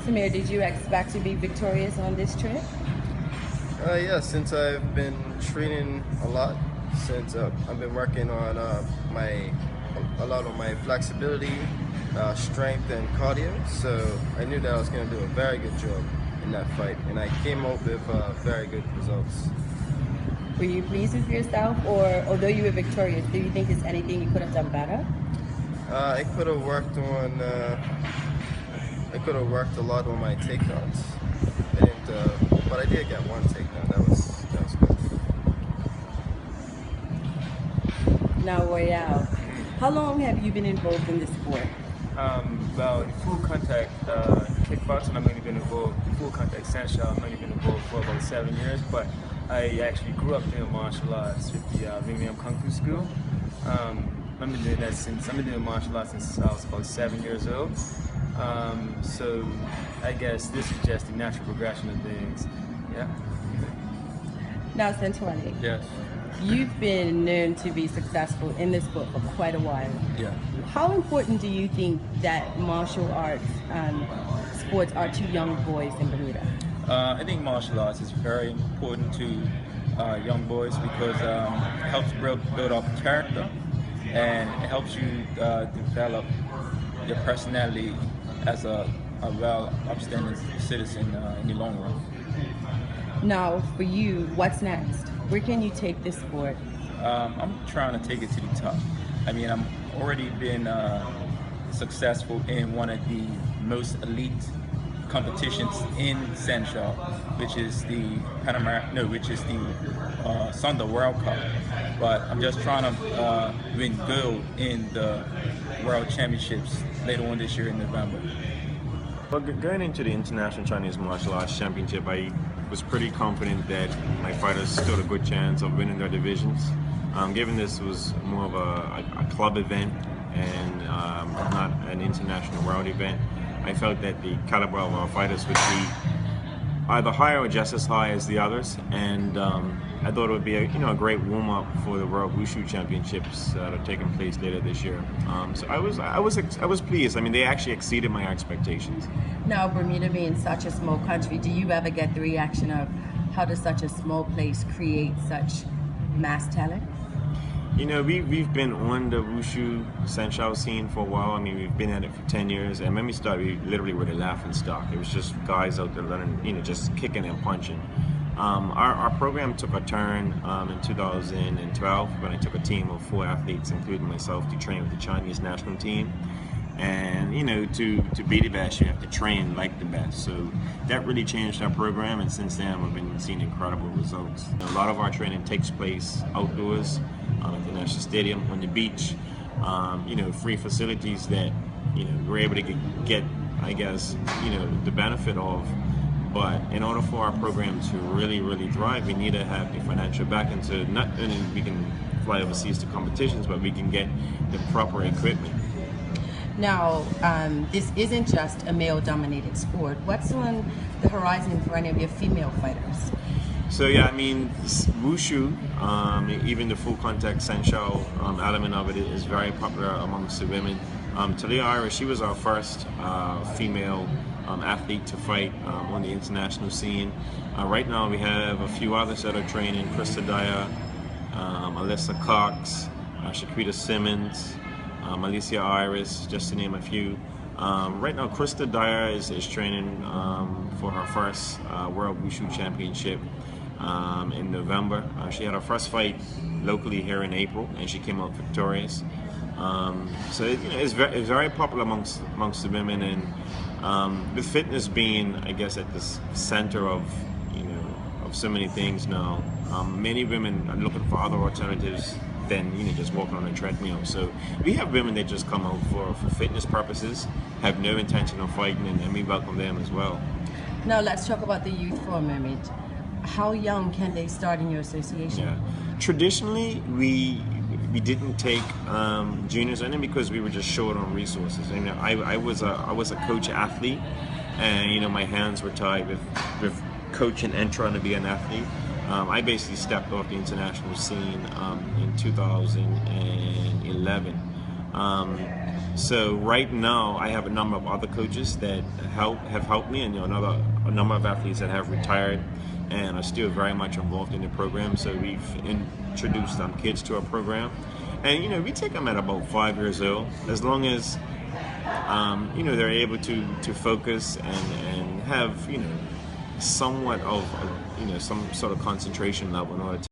Samir, did you expect to be victorious on this trip? Yeah, since I've been training a lot, since I've been working on my a lot of my flexibility, strength, and cardio. So I knew that I was going to do a very good job in that fight, and I came out with very good results. Were you pleased with yourself, or although you were victorious, do you think there's anything you could have done better? I could have worked on. I could have worked a lot on my takedowns. I didn't, but I did get one takedown. That was good. Now, Royale, how long have you been involved in this sport? Well, in full contact kickboxing, I've only been involved. Full contact sandshot, I've only been involved for about 7 years. But I actually grew up doing martial arts with the Vietnam Kung Fu School. I've been doing that since I've been doing martial arts since I was about 7 years old. So I guess this is just the natural progression of things. Yeah. Now, Santuani, Yes. you've been known to be successful in this sport for quite a while. Yeah. How important do you think that martial arts sports are to young boys in Bermuda? I think martial arts is very important to young boys because it helps build up character and it helps you develop your personality as a well upstanding citizen in the long run. Now, for you, what's next? Where can you take this sport? I'm trying to take it to the top. I mean, I'm already been successful in one of the most elite competitions in Sandshot, which is the Sunday World Cup. But I'm just trying to win gold in the World Championships later on this year in November. Well, going into the International Chinese Martial Arts Championship, I was pretty confident that my fighters stood a good chance of winning their divisions. Given this was more of a club event and not an international world event, I felt that the caliber of our fighters would be either higher or just as high as the others, and I thought it would be a great warm up for the World Wushu Championships that are taking place later this year. So I was pleased. I mean, they actually exceeded my expectations. Now, Bermuda being such a small country, do you ever get the reaction of how does such a small place create such mass talent? You know, we've been on the Wushu Sanshao scene for a while. I mean, we've been at it for 10 years, and when we started, we literally were the laughing stock. It was just guys out there learning, just kicking and punching. Our program took a turn in 2012 when I took a team of 4 athletes, including myself, to train with the Chinese national team. And to be the best, you have to train like the best. So that really changed our program, and since then we've been seeing incredible results. A lot of our training takes place outdoors, at the National Stadium, on the beach. Free facilities that we're able to get, I guess, the benefit of. But in order for our program to really, really thrive, we need to have the financial backing to not only we can fly overseas to competitions, but we can get the proper equipment. Now, this isn't just a male-dominated sport. What's on the horizon for any of your female fighters? So yeah, I mean, Wushu, even the full contact Sanshao element of it is very popular amongst the women. Talia Irish, she was our first female athlete to fight on the international scene. Right now we have a few others that are training: Krista Dyer, Alyssa Cox, Shaquita Simmons, Alicia Iris, just to name a few. Right now, Krista Dyer is training for her first World Wushu Championship in November. She had her first fight locally here in April, and she came out victorious. So it's very popular amongst the women, and with fitness being, I guess, at the center of so many things now, many women are looking for other alternatives than just walking on a treadmill. So we have women that just come out for fitness purposes, have no intention of fighting, and we welcome them as well. Now let's talk about the youth for a moment. How young can they start in your association? Yeah, traditionally we didn't take juniors in because we were just short on resources. And I was a coach athlete, and my hands were tied with coaching and trying to be an athlete. I basically stepped off the international scene in 2011. So right now, I have a number of other coaches that have helped me, and a number of athletes that have retired and are still very much involved in the program. So we've introduced kids to our program, and we take them at about 5 years old, as long as they're able to focus and have somewhat of some sort of concentration level in order to